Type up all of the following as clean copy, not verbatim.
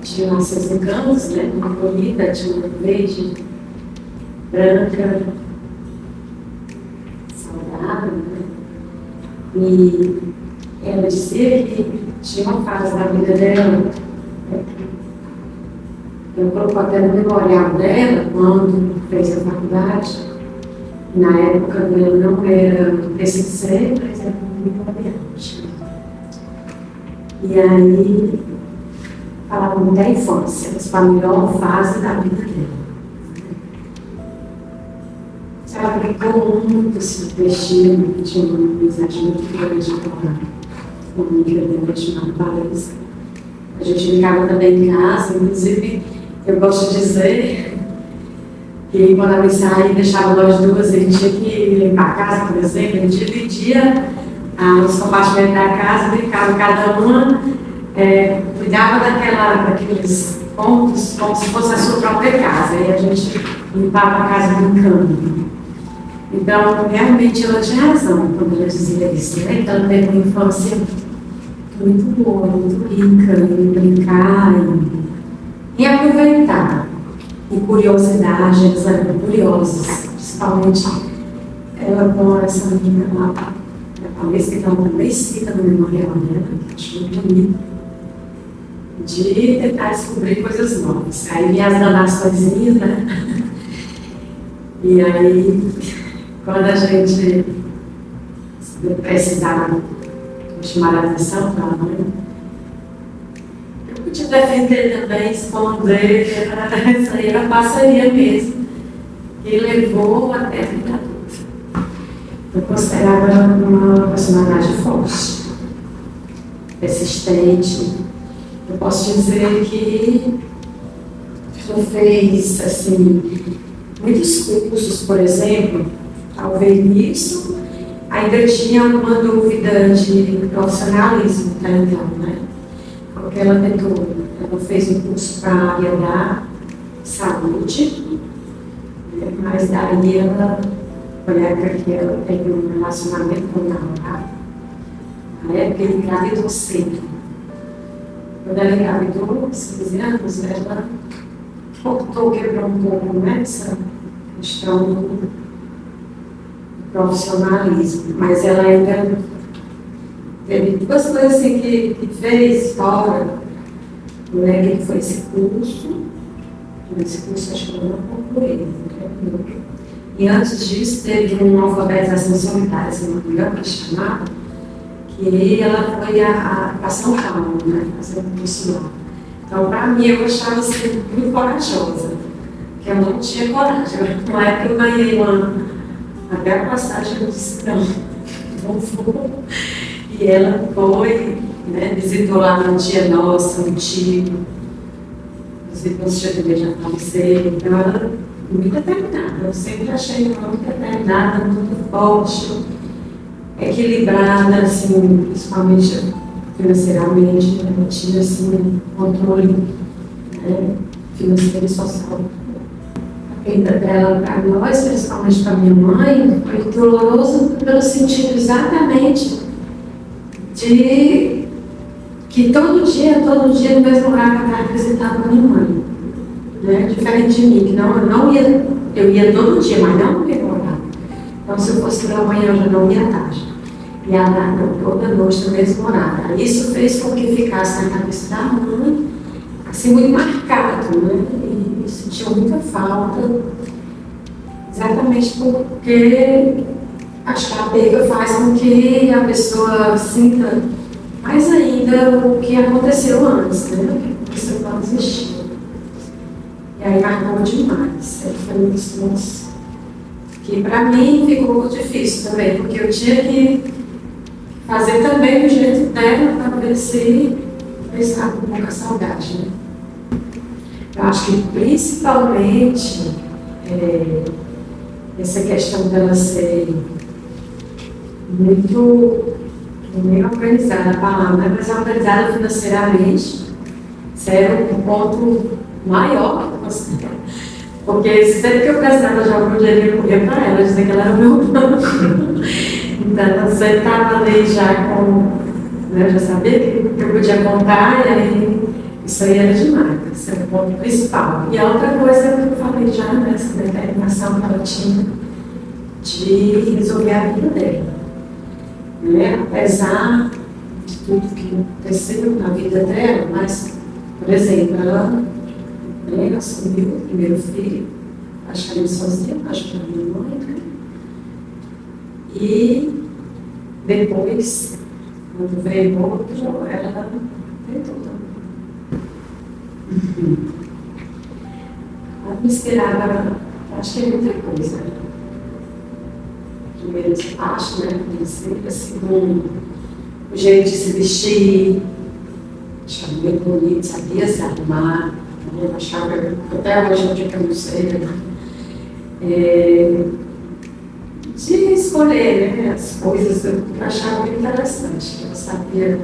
tinha lá seus encantos, né? Uma colorida, tinha uma verde, branca, saudável, né? E ela dizia que tinha uma fase da vida dela, eu coloco até no memorial dela, quando fez a faculdade, na época dela não era TCC, mas era muito variante. E aí, falava muito da infância, mas a melhor fase da vida dela. Ela brincou muito, se vestiu, tinha uma amizade muito grande com uma amiga dela chamada Vanessa. A gente brincava também em casa, inclusive, eu gosto de dizer que quando ela saía e deixava nós duas, a gente tinha que limpar a casa, por exemplo, a gente dividia os compartimentos da casa, brincava cada uma, cuidava daqueles pontos como se fosse a sua própria casa, e a gente limpava a casa brincando. Então, realmente ela tinha razão quando ela dizia isso, né? Então, ela teve uma infância muito boa, muito rica em brincar, em aproveitar. E curiosidade, eles eram curiosos, principalmente ela com essa menina lá, talvez que estava também cita no memorial dela, que acho muito bonito, de tentar descobrir coisas novas. Aí vinha as danaçõezinhas, né? E aí, quando a gente precisava chamar a atenção para a mãe, eu podia defender também, esconder, isso aí era parceria mesmo, e levou até a vida adulta. Eu considerava ela uma personagem forte, persistente. Eu posso dizer que ela fez, assim, muitos cursos, por exemplo. Ao ver isso, ainda tinha alguma dúvida de profissionalismo até então, né? Porque ela fez um curso para a área da saúde, né? Mas daí ela, foi a época que ela teve um relacionamento com o namorado, na época ele engravidou cedo. Quando ela engravidou, 15 anos, ela cortou, quebrou um pouco, né? Essa questão do profissionalismo, mas ela ainda teve duas coisas assim que fez fora, né, que foi esse curso acho que eu não concluí, e antes disso teve uma alfabetização solitária, se não me engano, que chamava, que ela foi a São Paulo, né, fazer um curso lá. Então, para mim, eu achava assim, muito corajosa, porque eu não tinha coragem. Na época eu ganhei até a passagem do Cidão, não vou. E ela foi, né, visitou lá uma tia nossa, um tio, os irmãos tia também já faleceram, então ela muito determinada. Eu sempre achei ela muito determinada, muito forte, equilibrada, assim, principalmente financeiramente, ela tinha assim, controle, né, financeiro e social. A perda dela para nós, principalmente para minha mãe, foi doloroso pelo sentido exatamente de que todo dia no mesmo horário eu estava visitando a minha mãe, né? Diferente de mim, que eu ia todo dia, mas não no mesmo horário. Então, se eu fosse pela manhã, eu já não ia à tarde. E à tarde, toda noite, no mesmo horário. Isso fez com que ficasse na cabeça da mãe, assim, muito marcado, né? E sentiu muita falta, exatamente porque acho que a perda faz com que a pessoa sinta mais ainda o que aconteceu antes, né? O que aconteceu quando existiu. E aí marcou demais. Foi um dos pontos que para mim ficou muito difícil também, porque eu tinha que fazer também do jeito dela para ver se estava com pouca saudade, né? Eu acho que principalmente essa questão dela ser muito, nem organizada a palavra, mas organizada financeiramente, isso era um ponto maior que eu considero. Porque sempre que eu precisava de algum dinheiro, eu corria para ela, dizia que ela era o meu banco. Então, eu sempre estava ali já com, né, eu já sabia que eu podia contar, e aí Isso aí era demais, esse era o ponto principal. E a outra coisa que eu falei já, né, essa determinação que ela tinha de resolver a vida dela. Né? Apesar de tudo que aconteceu na vida dela, mas, por exemplo, ela, né, assumiu o primeiro filho, acho que ela sozinha, acho que ela minha mãe, né? E depois, quando veio outro, ela tentou também. Ela me inspirava, acho que é muita coisa. Primeiro, acho, né? Segundo, o jeito de se vestir, achava muito bonito, sabia se arrumar, eu achava, até hoje eu digo que eu não sei, né? De escolher, né, as coisas que eu achava muito interessante, que eu sabia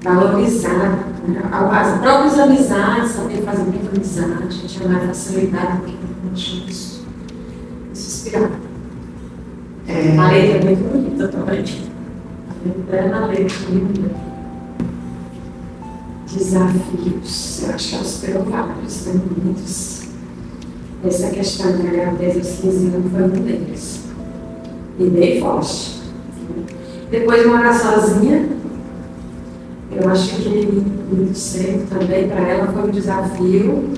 valorizar, né, as próprias amizades, sabia fazer muita amizade, tinha mais facilidade do que isso inspirava. A letra é muito bonita também. A letra linda. Desafios, eu acho que ela superou vários, né, muitos. Essa questão da gravidez aos 15 anos foi um deles. E bem forte. Depois morar sozinha, eu acho que muito cedo também para ela foi um desafio.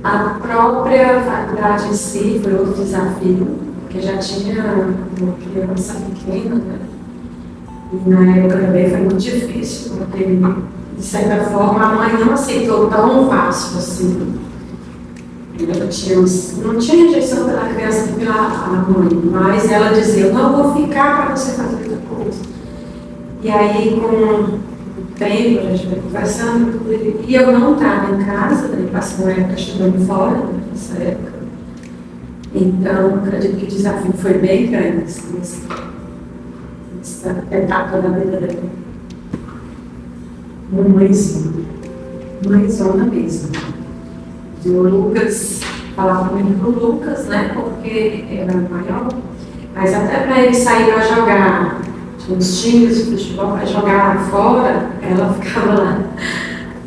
A própria faculdade em si foi outro desafio, porque já tinha uma criança pequena, né? E na época também foi muito difícil, porque de certa forma a mãe não aceitou tão fácil assim. Não tinha rejeição pela criança e pela mãe, mas ela dizia, eu não vou ficar para você fazer outra coisa. E aí, com o tempo, a gente foi conversando, e eu não estava em casa, ele passou uma época estudando fora, nessa época. Então, acredito que o desafio foi bem grande nessa etapa da vida dela. Mãezona mesmo. O Lucas, falava muito pro Lucas, né, porque era maior, mas até para ele sair para jogar, tinha uns times de futebol para jogar fora, ela ficava lá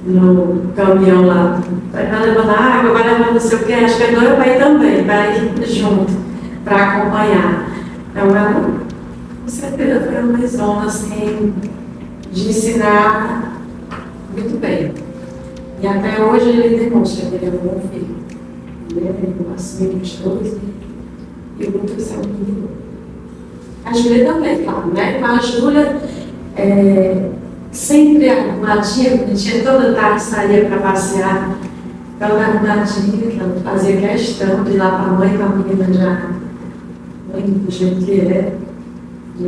no caminhão lá, vai levando água, vai levando não sei o que, acho que agora vai também, vai ir junto, para acompanhar. Então ela, com certeza, foi uma mãezona assim, de ensinar muito bem. E até hoje ele demonstra que ele é um bom filho. Ele assumiu os dois e o Lucas é um menino. A Júlia também, claro, né? Mas a Júlia sempre arrumadinha, bonitinha, toda tarde saía para passear, toda arrumadinha, que ela fazia questão de ir lá para a mãe, com a menina já, mãe do jeito que é, de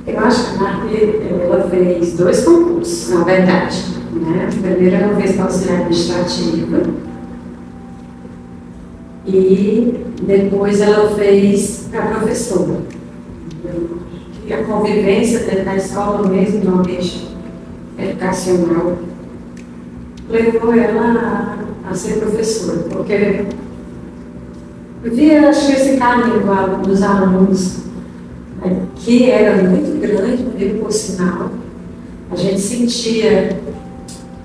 eu acho que a Marta, ela fez 2 concursos, na verdade. Né? O primeiro ela fez para auxiliar administrativa e depois ela fez para professora. E a convivência dentro da escola mesmo, no ambiente educacional, levou ela a ser professora, porque eu via, acho que esse caminho dos alunos, que era muito grande, mesmo por sinal, a gente sentia,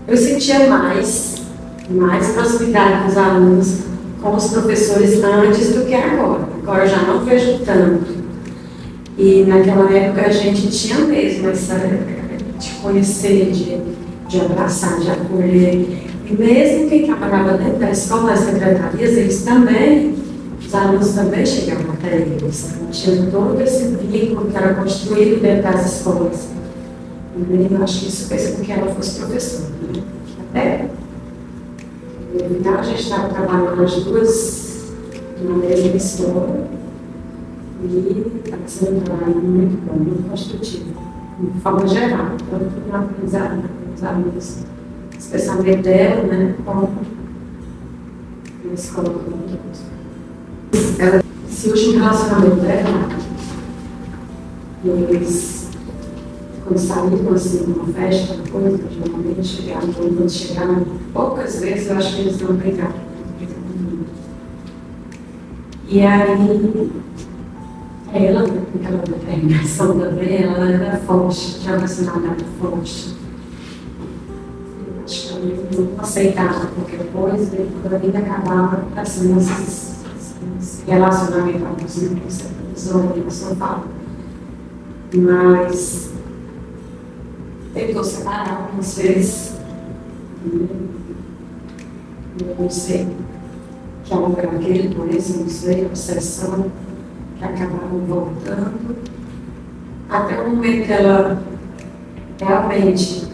eu sentia mais proximidade dos alunos com os professores antes do que agora. Agora eu já não vejo tanto. E naquela época a gente tinha mesmo essa de conhecer, de abraçar, de acolher. E mesmo quem trabalhava dentro da escola, nas secretarias, eles também, os alunos também chegavam até eles. Tinha todo esse vínculo que era construído dentro das escolas. E eu acho que isso fez com que ela fosse professora. Né? Até no final a gente estava trabalhando as duas na mesma escola e está sendo um trabalho muito bom, muito construtivo, de forma geral, tanto no aprendizado dos alunos, especialmente dela, né, como na escola como um todo. Esse último relacionamento dela, eles, quando saíram assim, numa festa, coisa, geralmente chegavam, quando chegaram, poucas vezes eu acho que eles não brigaram. E aí, Ela, com aquela determinação também, ela era forte, já vacinada forte. Eu acho que ela não aceitava qualquer coisa e quando a vida acabava, assim, esse relacionamento abusivo que você usou, que você fala. Mas tentou separar algumas vezes. Eu não sei que era aquele, mas não sei, obsessão, que acabaram voltando. Até o momento que ela realmente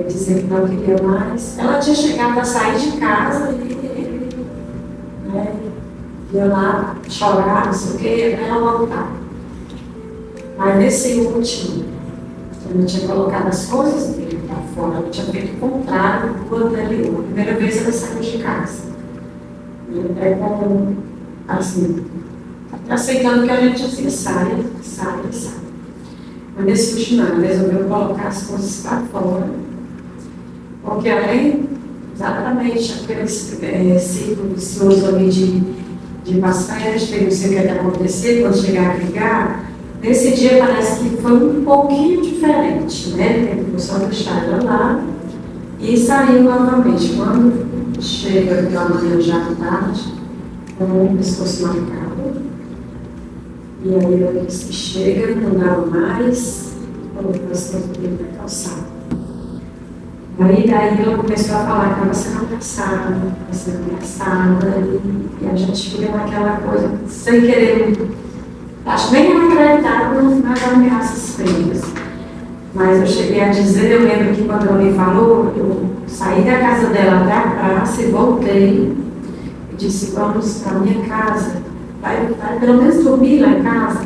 dizer que não queria mais. Ela tinha chegado a sair de casa e ia lá chorar, não sei o quê, até ela voltar. Mas nesse último, ela tinha colocado as coisas dele para fora, ela tinha feito o contrário do anterior. A primeira vez ela saiu de casa. Com, assim, aceitando que a gente assim, sai. Mas nesse último ano, resolveu colocar as coisas para fora. Porque além, exatamente, aquele ciclo vicioso ali de passar, a gente não sei o que vai acontecer, quando chegar a brigar, nesse dia parece que foi um pouquinho diferente, né? Teve o som do estádio lá e saiu novamente. Quando chega pela manhã já à tarde, com o pescoço marcado, e aí ela disse que chega, não dava mais, colocou as coisas dele na calçada. Aí daí ela começou a falar que estava sendo ameaçada, e a gente fica naquela coisa, sem querer. Acho que nem ela acreditava nas ameaças feitas. Mas eu cheguei a dizer, eu lembro que quando ela me falou, eu saí da casa dela até a praça e voltei. E disse, vamos para a minha casa. Vai pelo menos dormir lá em casa.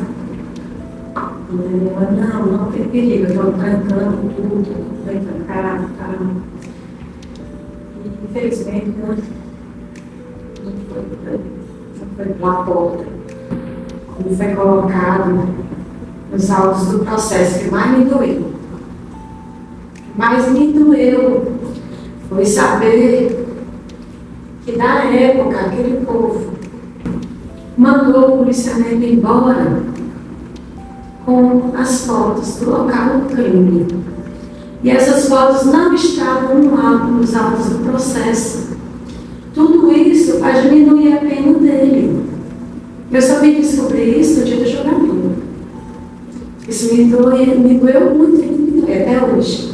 E ela, não tem perigo, eu estou trancando tudo, bem trancado, tá? E infelizmente não foi pela porta. Como foi colocado nos autos do processo que mais me doeu. Mas me doeu foi saber que na época aquele povo mandou o policiamento embora com as fotos do local do crime. E essas fotos não estavam nos autos do processo. Tudo isso para diminuir a pena dele. Eu só vim descobrir isso no dia do julgamento. Isso me doeu muito e me dói até hoje.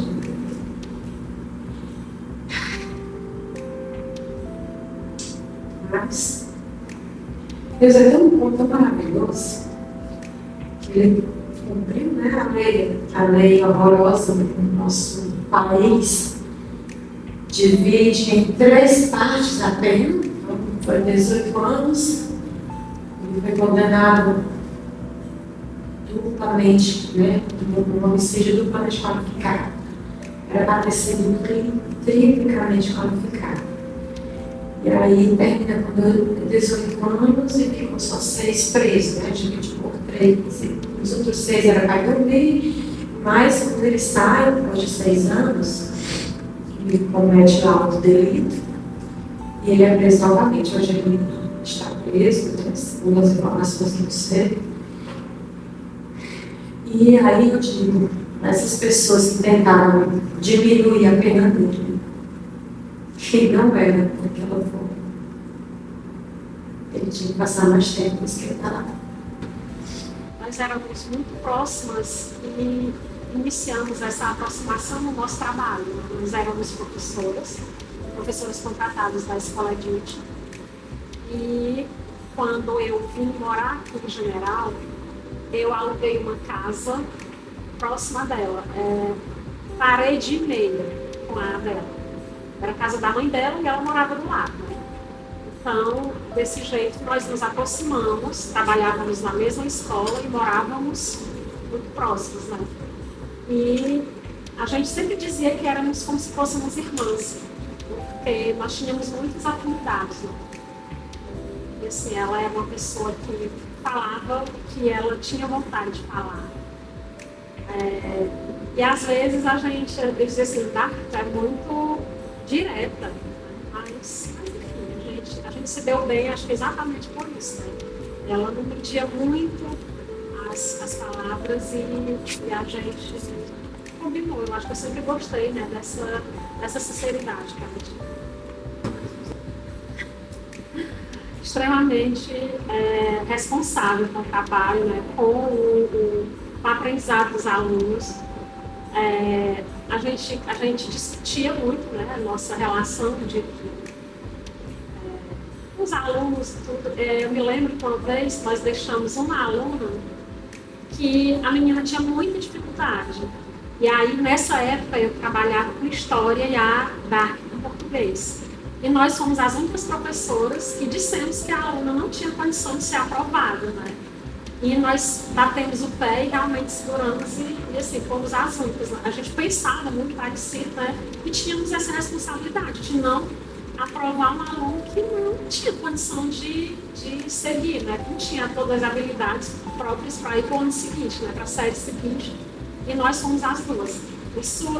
Mas Deus é tão maravilhoso que Ele cumpriu, né, a lei horrorosa do nosso país, divide em 3 partes a pena. Então, foi 18 anos, ele foi condenado duplamente, né, um homicídio duplamente qualificado. Era para ter sido triplicamente qualificado. E aí termina com 18 anos e ficou só 6 presos, né? Divide por 3. Os outros 6 era para dormir, mas quando ele sai, depois de 6 anos, ele comete o auto delito e ele é preso novamente. Hoje ele está preso, segundo as informações que eu sei. E aí eu digo, essas pessoas que tentaram diminuir a pena dele, que não era daquela forma. Ele tinha que passar mais tempo do que ele estava. Nós éramos muito próximas e iniciamos essa aproximação no nosso trabalho. Nós éramos professoras contratadas da Escola Edith. E quando eu vim morar aqui em General, eu aluguei uma casa próxima dela, parede e meia com a dela. Era a casa da mãe dela e ela morava do lado. Então, desse jeito, nós nos aproximamos, trabalhávamos na mesma escola e morávamos muito próximos, né? E a gente sempre dizia que éramos como se fôssemos irmãs, porque nós tínhamos muitas afinidades, né? E assim, ela é uma pessoa que falava que ela tinha vontade de falar. E às vezes eu dizia assim, é muito direta, né? Mas enfim, a gente se deu bem, acho que exatamente por isso, né? Ela não media muito as palavras e a gente combinou. Eu acho que eu sempre gostei, né, dessa sinceridade que ela tinha. Extremamente responsável com o trabalho, né, com o aprendizado dos alunos. A gente discutia muito, né, a nossa relação com os alunos. Tudo. Eu me lembro que uma vez nós deixamos uma aluna que a menina tinha muita dificuldade. E aí, nessa época, eu trabalhava com história e a DARC com português. E nós fomos as únicas professoras que dissemos que a aluna não tinha condição de ser aprovada, né? E nós batemos o pé e realmente seguramos e assim, fomos as únicas. A gente pensava muito parecido, né? E tínhamos essa responsabilidade de não aprovar um aluno que não tinha condição de seguir, né? Não tinha todas as habilidades próprias para ir para o ano seguinte, né? Para a série seguinte. E nós fomos as duas. Isso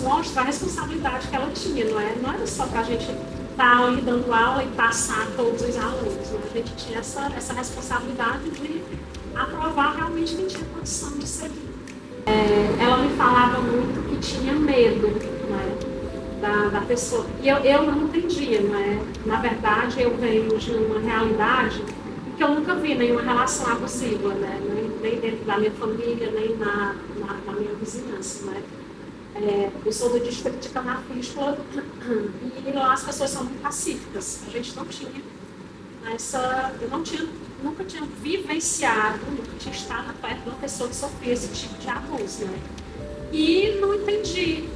mostra a responsabilidade que ela tinha, não era só para a gente estar ali dando aula e passar todos os alunos, né? A gente tinha essa responsabilidade de aprovar realmente quem tinha condição de seguir. Ela me falava muito que tinha medo, né, da pessoa, e eu não entendia, né? Na verdade, eu venho de uma realidade que eu nunca vi nenhuma relação abusiva, né? Nem dentro da minha família, nem na minha vizinhança, né? Eu sou do distrito de Canafístula e lá as pessoas são muito pacíficas. A gente não tinha nunca tinha vivenciado, nunca tinha estado perto de uma pessoa que sofria esse tipo de abuso, né? E não entendi.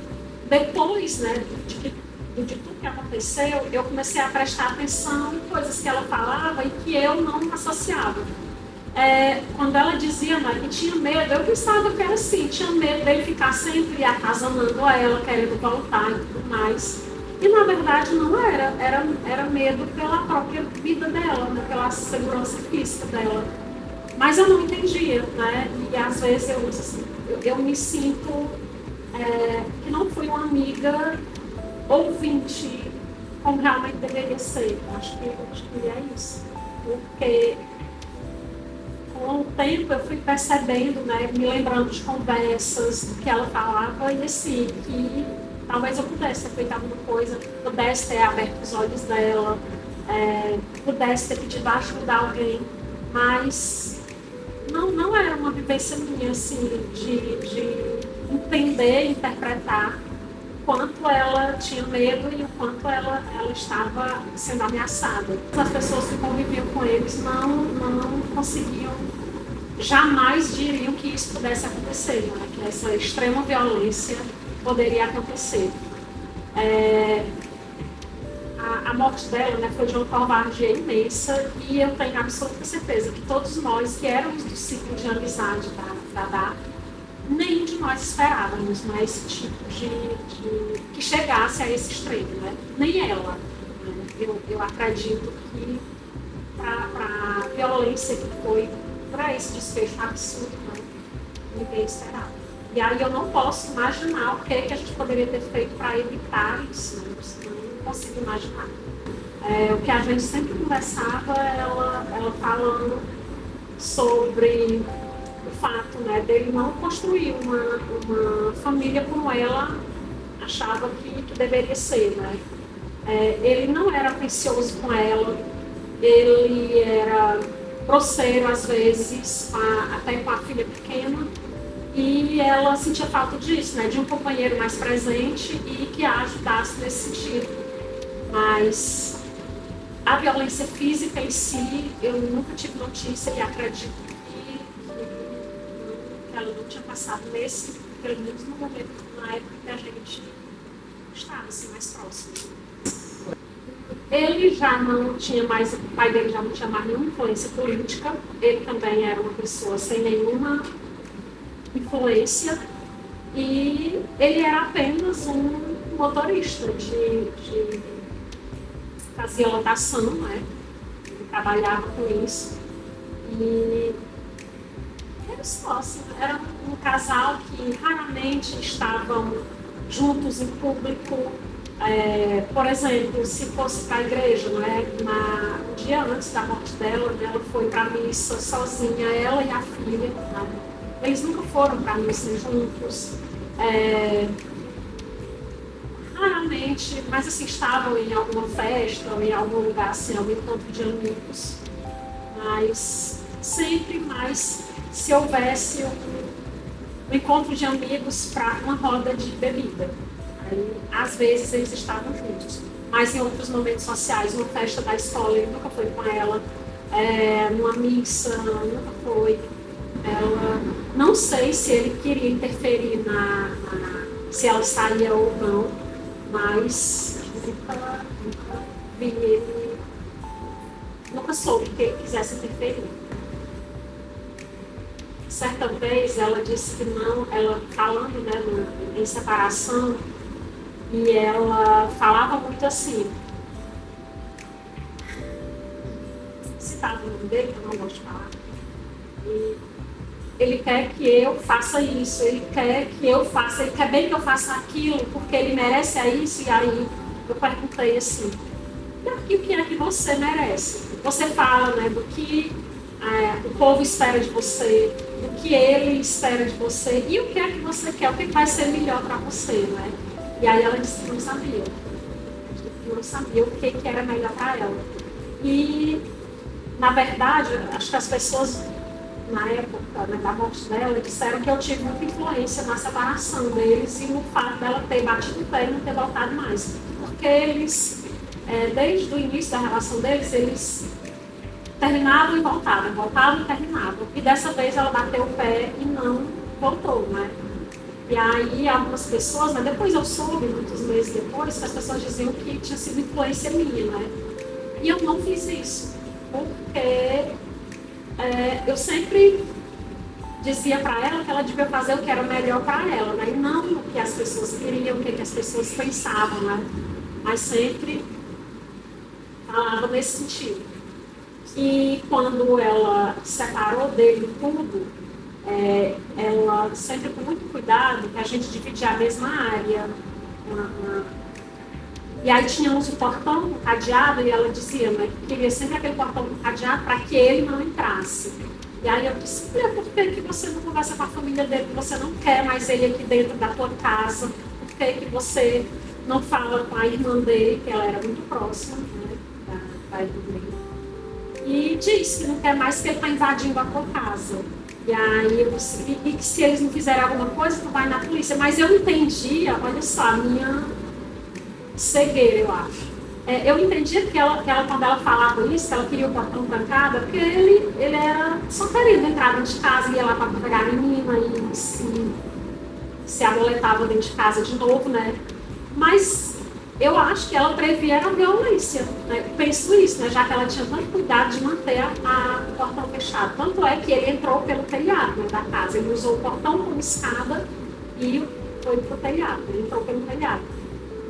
Depois, né, de tudo que aconteceu, eu comecei a prestar atenção em coisas que ela falava e que eu não associava. Quando ela dizia, né, que tinha medo, eu pensava que era assim, tinha medo dele ficar sempre atazanando ela, querendo voltar e tudo mais. E na verdade não era medo pela própria vida dela, né, pela segurança física dela. Mas eu não entendia, né? E às vezes eu me sinto que não fui uma amiga ouvinte como realmente deveria ser. Acho que é isso. Porque com o tempo eu fui percebendo, né, me lembrando de conversas, do que ela falava, e assim, que talvez eu pudesse ter feito alguma coisa, pudesse ter aberto os olhos dela, pudesse ter pedido ajuda a alguém, mas não era uma vivência minha, assim, de entender, interpretar o quanto ela tinha medo e o quanto ela estava sendo ameaçada. As pessoas que conviviam com eles não conseguiam, jamais diriam que isso pudesse acontecer, né? Que essa extrema violência poderia acontecer. A morte dela, né, foi de uma covardia imensa e eu tenho absoluta certeza que todos nós que éramos do ciclo de amizade da DARC, nenhum de nós esperávamos, né, esse tipo que chegasse a esse extremo, né? Nem ela. Né? Eu acredito que para a violência que foi, para esse desfecho absurdo, né, ninguém esperava. E aí eu não posso imaginar o que a gente poderia ter feito para evitar isso, né? Eu não consigo imaginar. O que a gente sempre conversava, ela falando sobre o fato, né, dele não construir uma família como ela achava que deveria ser, né? Ele não era atencioso com ela, ele era grosseiro às vezes, até com a filha pequena, e ela sentia falta disso, né, de um companheiro mais presente e que a ajudasse nesse sentido. Mas a violência física em si, eu nunca tive notícia e acredito que ela não tinha passado pelo menos no momento, na época que a gente estava assim, mais próximo. Ele já não tinha mais, o pai dele já não tinha mais nenhuma influência política, ele também era uma pessoa sem nenhuma influência e ele era apenas um motorista de fazia lotação, né? Ele trabalhava com isso e era só assim, era um casal que raramente estavam juntos em público, Por exemplo, se fosse para a igreja, não é? No dia antes da morte dela, né, ela foi para a missa sozinha, ela e a filha. Né? Eles nunca foram para a missa juntos. Raramente, mas assim, estavam em alguma festa, ou em algum lugar, assim, algum encontro de amigos. Mas sempre mais, se houvesse um encontro de amigos para uma roda de bebida. Aí, às vezes eles estavam juntos, mas em outros momentos sociais, uma festa da escola, ele nunca foi com ela, numa missa, nunca foi. Ela, não sei se ele queria interferir se ela saía ou não, mas nunca vi ele, nunca soube que ele quisesse interferir. Certa vez ela disse que não, ela falando, né, em separação, e ela falava muito assim, citava o nome dele, que eu não gosto de falar, e ele quer que eu faça isso, ele quer que eu faça, ele quer bem que eu faça aquilo, porque ele merece isso. E aí eu perguntei assim, e o que é que você merece? Você fala, né, do que o povo espera de você, do que ele espera de você, e o que é que você quer, o que vai ser melhor para você, né? E aí ela disse que não sabia. Não sabia o que era melhor para ela. E, na verdade, acho que as pessoas, na época, né, da morte dela, disseram que eu tive muita influência na separação deles e no fato dela ter batido o pé e não ter voltado mais. Porque eles, desde o início da relação deles, eles terminavam e voltavam, voltavam e terminavam. E dessa vez ela bateu o pé e não voltou, né? E aí algumas pessoas, mas depois eu soube, muitos meses depois, que as pessoas diziam que tinha sido influência minha, né? E eu não fiz isso, porque eu sempre dizia para ela que ela devia fazer o que era melhor para ela, né? E não o que as pessoas queriam, o que as pessoas pensavam, né? Mas sempre falava nesse sentido. E quando ela separou dele tudo, ela sempre com muito cuidado, que a gente dividia a mesma área. E aí tínhamos o portão cadeado e ela dizia, né, que queria sempre aquele portão cadeado para que ele não entrasse. E aí eu disse, por que você não conversa com a família dele, que você não quer mais ele aqui dentro da tua casa? Por que você não fala com a irmã dele, que ela era muito próxima, né, da irmã dele? E diz que não quer mais, que ele está invadindo a tua casa. E aí eu disse, e que se eles não fizerem alguma coisa, tu vai na polícia. Mas eu entendia, olha só, a minha cegueira, eu acho. Eu entendia que ela, quando ela falava isso, que ela queria o portão trancado, porque ele era só querido entrar dentro de casa, ia lá para pegar a menina e se amoletava dentro de casa de novo, né? Mas eu acho que ela previa a violência, né? Eu penso isso, né? Já que ela tinha tanto cuidado de manter o portão fechado. Tanto é que ele entrou pelo telhado, né, da casa. Ele usou o portão como escada e foi para o telhado. Ele entrou pelo telhado.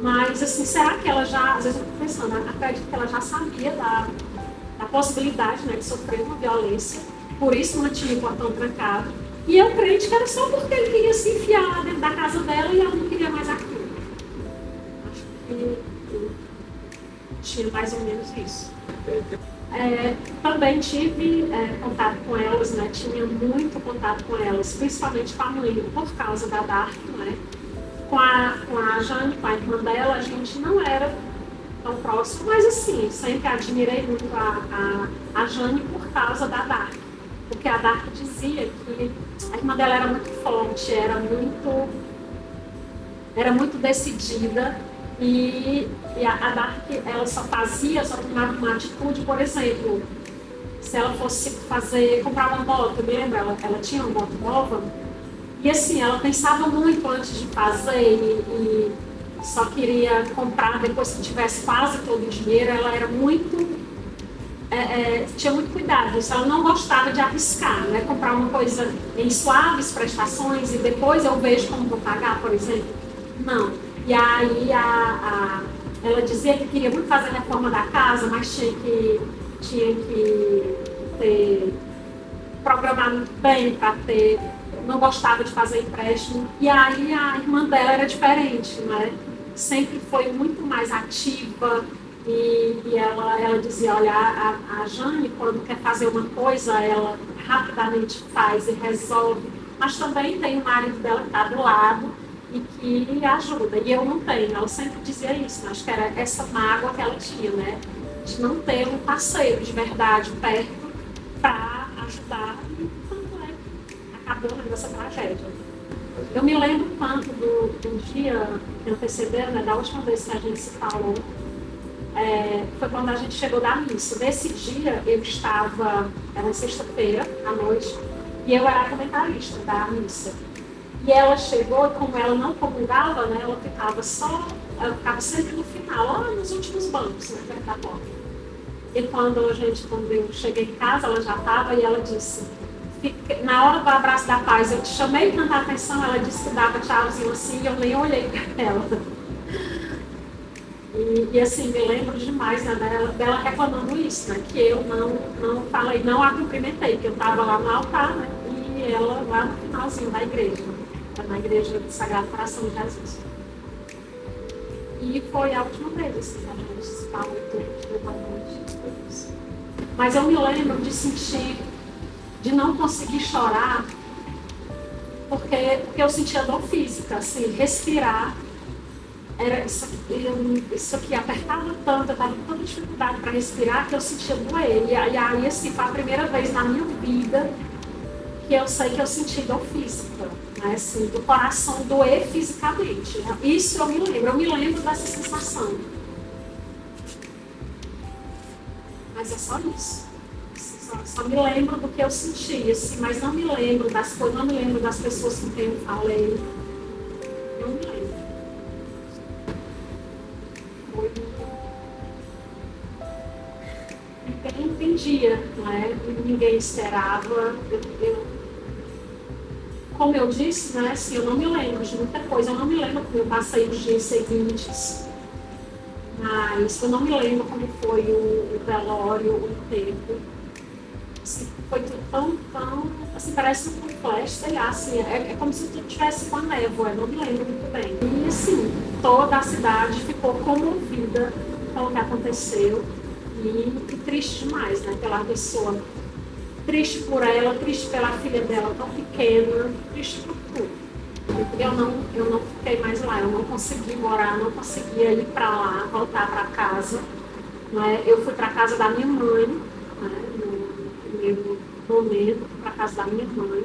Mas, assim, será que ela já, às vezes eu fico pensando, acredito que ela já sabia da possibilidade, né, de sofrer uma violência, por isso mantinha o portão trancado. E eu creio que era só porque ele queria se enfiar dentro da casa dela e ela não queria mais aquilo. Tinha mais ou menos isso. Também tive contato com elas, né? Tinha muito contato com elas, principalmente com a mãe, por causa da Dark, né? Com a Jane, com a irmã dela, a gente não era tão próximo, mas assim, sempre admirei muito a Jane por causa da Dark. Porque a Dark dizia que a irmã dela era muito forte, era muito decidida. E a Dark, ela só tomava uma atitude, por exemplo, se ela fosse comprar uma moto, lembra? Ela tinha uma moto nova, e assim, ela pensava muito antes de fazer e só queria comprar depois que tivesse quase todo o dinheiro. Ela era tinha muito cuidado, ela não gostava de arriscar, né? Comprar uma coisa em suaves prestações e depois eu vejo como vou pagar, por exemplo. Não. E aí ela dizia que queria muito fazer a reforma da casa, mas tinha que ter programado muito bem para não gostava de fazer empréstimo. E aí a irmã dela era diferente, né? sempre foi muito mais ativa e ela dizia, olha, a Jane, quando quer fazer uma coisa, ela rapidamente faz e resolve, mas também tem o marido dela que está do lado e que ajuda, e eu não tenho. Ela sempre dizia isso, acho que era essa mágoa que ela tinha, né, de não ter um parceiro de verdade perto para ajudar, e tanto é que acabou nessa tragédia. Eu me lembro tanto do dia que antecedeu, né, da última vez que a gente se falou, foi quando a gente chegou da missa. Nesse dia eu estava, era sexta-feira à noite, e eu era a comentarista da missa. E ela chegou, e como ela não comungava, né, ela ficava sempre no final, lá nos últimos bancos, né, perto da porta. E quando eu cheguei em casa, ela já estava, e ela disse, na hora do abraço da paz, eu te chamei tanta atenção, ela disse que dava tchauzinho assim, e eu nem olhei para ela. E assim, me lembro demais, né, dela reclamando isso, né, que eu não falei, não a cumprimentei, porque eu estava lá no altar, né, e ela lá no finalzinho da igreja, na igreja do Sagrado Coração de Jesus. E foi a última vez, assim, que a gente se falou todos. Mas eu me lembro de sentir, de não conseguir chorar, porque eu sentia dor física, assim, respirar. Era isso aqui apertava tanto, eu estava com tanta dificuldade para respirar que eu sentia doer. E aí, assim, foi a primeira vez na minha vida que eu sei que eu senti dor física, né? Assim, do coração doer fisicamente. Isso eu me lembro dessa sensação. Mas é só isso. Só me lembro do que eu senti, assim, mas não me lembro das coisas, não me lembro das pessoas com quem eu falei. Não me lembro. Ninguém entendia, né? Ninguém esperava. Como eu disse, né? Assim, eu não me lembro de muita coisa. Eu não me lembro como eu passei os dias seguintes. Mas eu não me lembro como foi o velório, o enterro. Assim, foi tudo tão, assim, parece um flash, sei lá, assim, é como se tudo tivesse com a névoa, eu não me lembro muito bem. E assim, toda a cidade ficou comovida com o que aconteceu e triste demais, né, pela pessoa. Triste por ela, triste pela filha dela tão pequena, triste por tudo. Eu não fiquei mais lá, eu não consegui morar, não conseguia ir para lá, voltar para casa. Né? Eu fui para a casa da minha mãe, né, no primeiro momento, para a casa da minha mãe.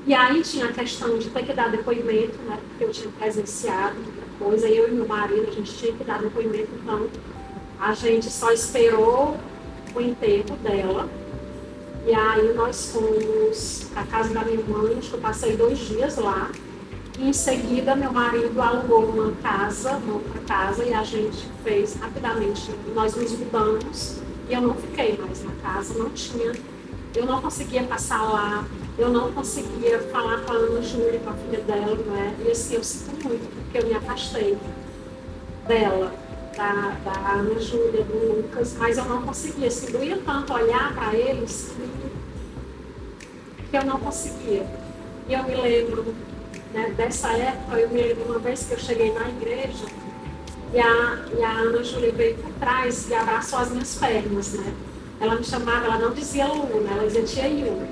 E aí tinha a questão de ter que dar depoimento, né, porque eu tinha presenciado muita coisa, eu e meu marido, a gente tinha que dar depoimento, então a gente só esperou o enterro dela. E aí nós fomos para a casa da minha mãe, acho que eu passei 2 dias lá. E em seguida meu marido alugou uma outra casa, e a gente fez rapidamente, nós nos mudamos. E eu não fiquei mais na casa, eu não conseguia passar lá, eu não conseguia falar com a Ana Júlia, com a filha dela, né? E assim, eu sinto muito, porque eu me afastei dela, da Ana Júlia, do Lucas, mas eu não conseguia, assim, doía tanto olhar para eles que eu não conseguia. E eu me lembro, né, dessa época, eu me lembro uma vez que eu cheguei na igreja e a Ana Júlia veio por trás e abraçou as minhas pernas, né? Ela me chamava, ela não dizia Lu, né? Ela dizia Tia Yu.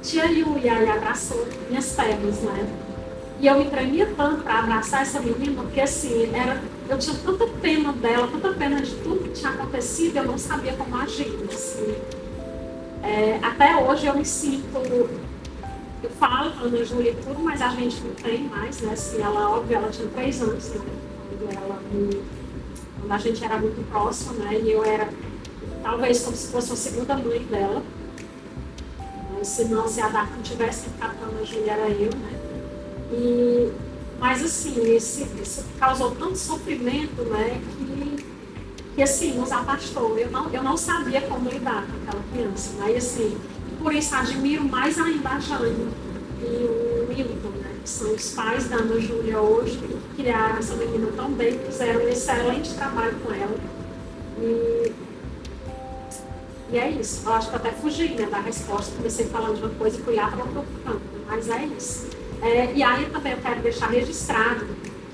Tia Yu, e aí abraçou minhas pernas, né? E eu me tremia tanto para abraçar essa menina, porque assim, eu tinha tanta pena dela, tanta pena de tudo que tinha acontecido, eu não sabia como agir, assim. Até hoje eu me sinto, eu falo com a Ana Júlia e tudo, mas a gente não tem mais, né? Assim, ela tinha 3 anos, né? Quando a gente era muito próxima, né? E eu era, talvez, como se fosse a segunda mãe dela. Se não, se a Dark não tivesse ficado com a Ana Júlia, era eu, né? Mas assim, isso causou tanto sofrimento, né? Que assim, nos afastou. Eu não sabia como lidar com aquela criança. Né? E assim, por isso admiro mais ainda a Jane e o Milton, né? Que são os pais da Ana Júlia hoje, que criaram essa menina tão bem, fizeram um excelente trabalho com ela. E é isso. Eu acho que eu até fugi, né, da resposta. Comecei falando de uma coisa e fui lá para outro campo. Mas é isso. E aí também eu quero deixar registrado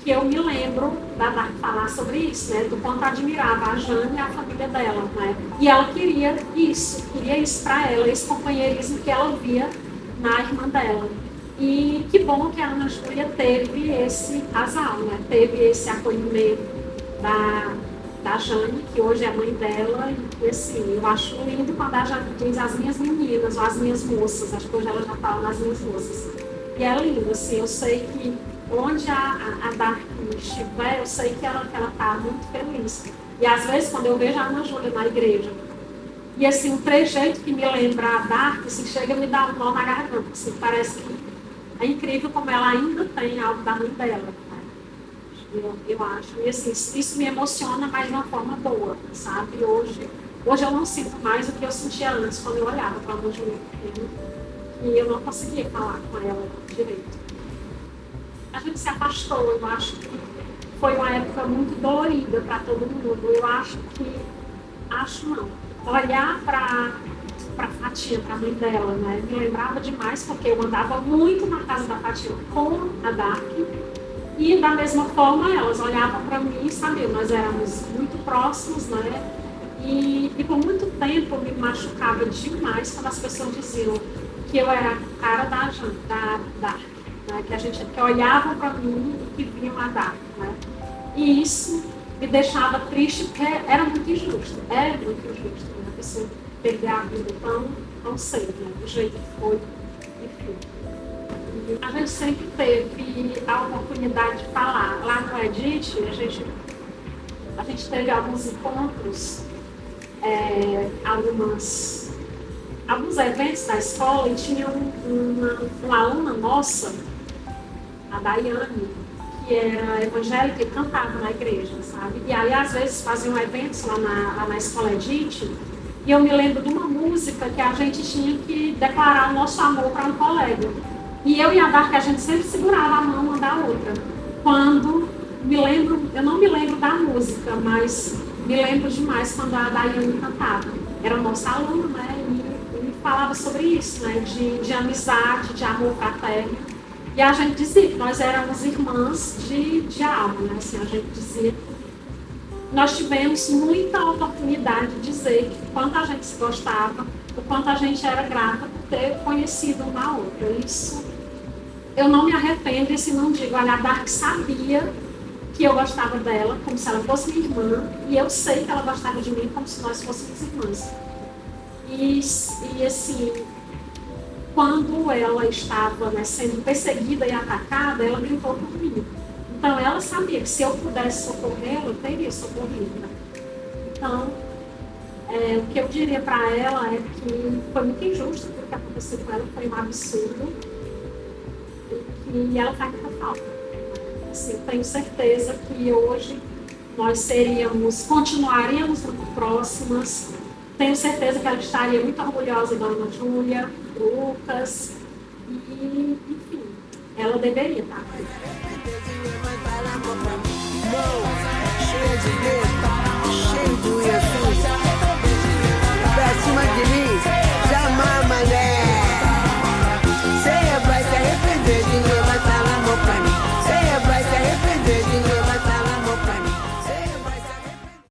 que eu me lembro da Dark falar sobre isso, né? Do quanto admirava a Jane e a família dela, né? E ela queria isso para ela, esse companheirismo que ela via na irmã dela. E que bom que a Ana Júlia teve esse casal, né? Teve esse acolhimento da Jane, que hoje é mãe dela, e assim, eu acho lindo quando a Jane diz as minhas meninas, ou as minhas moças, acho que hoje ela já fala nas minhas moças. E é lindo, assim, eu sei que onde a Dark estiver, eu sei que ela está muito feliz. E às vezes, quando eu vejo a Ana Júlia na igreja, e assim, um trejeito que me lembra a Dark, assim, chega a me dar um nó na garganta, assim, parece que é incrível como ela ainda tem algo da mãe dela. Eu acho. E assim, isso me emociona, mas de uma forma boa, sabe? Hoje eu não sinto mais o que eu sentia antes, quando eu olhava para a Ana Júlia pequena, e eu não conseguia falar com ela direito. A gente se afastou, eu acho que foi uma época muito dolorida para todo mundo. Eu acho não. Olhar para Fatinha, para a mãe dela, né? Me lembrava demais, porque eu andava muito na casa da Fatinha com a Dark. E da mesma forma, elas olhavam para mim e sabiam, nós éramos muito próximos, né? E por muito tempo me machucava demais quando as pessoas diziam que eu era a cara da Dark, né? Que olhavam para mim e que viam a Dark, né? E isso me deixava triste, porque era muito injusto, né? A pessoa perder a vida tão cedo, né? Do jeito que foi, enfim. A gente sempre teve a oportunidade de falar. Lá no Edit, a gente teve alguns encontros, alguns eventos da escola, e tinha uma aluna nossa, a Daiane, que era evangélica e cantava na igreja, sabe? E aí, às vezes, faziam eventos lá na escola Edit, e eu me lembro de uma música que a gente tinha que declarar o nosso amor para um colega. E eu e a Dark, a gente sempre segurava a mão uma da outra. Eu não me lembro da música, mas me lembro demais quando a Daiane cantava. Era nossa aluna, né? E falava sobre isso, né? De amizade, de amor fraterno. E a gente dizia que nós éramos irmãs de alma, né? Assim, a gente dizia. Nós tivemos muita oportunidade de dizer que quanto a gente se gostava, o quanto a gente era grata por ter conhecido uma outra. Isso, eu não me arrependo, e se não digo, olha, a Dark sabia que eu gostava dela, como se ela fosse minha irmã, e eu sei que ela gostava de mim como se nós fôssemos irmãs. E assim, quando ela estava, né, sendo perseguida e atacada, ela gritou por mim. Então, ela sabia que se eu pudesse socorrê-la, eu teria socorrido. Então, o que eu diria para ela é que foi muito injusto o que aconteceu com ela, foi um absurdo, e ela faz muita falta. Assim, eu tenho certeza que hoje nós continuaríamos muito próximas. Tenho certeza que ela estaria muito orgulhosa da Ana Júlia, do Lucas, e, enfim, ela deveria estar aqui. Cheio de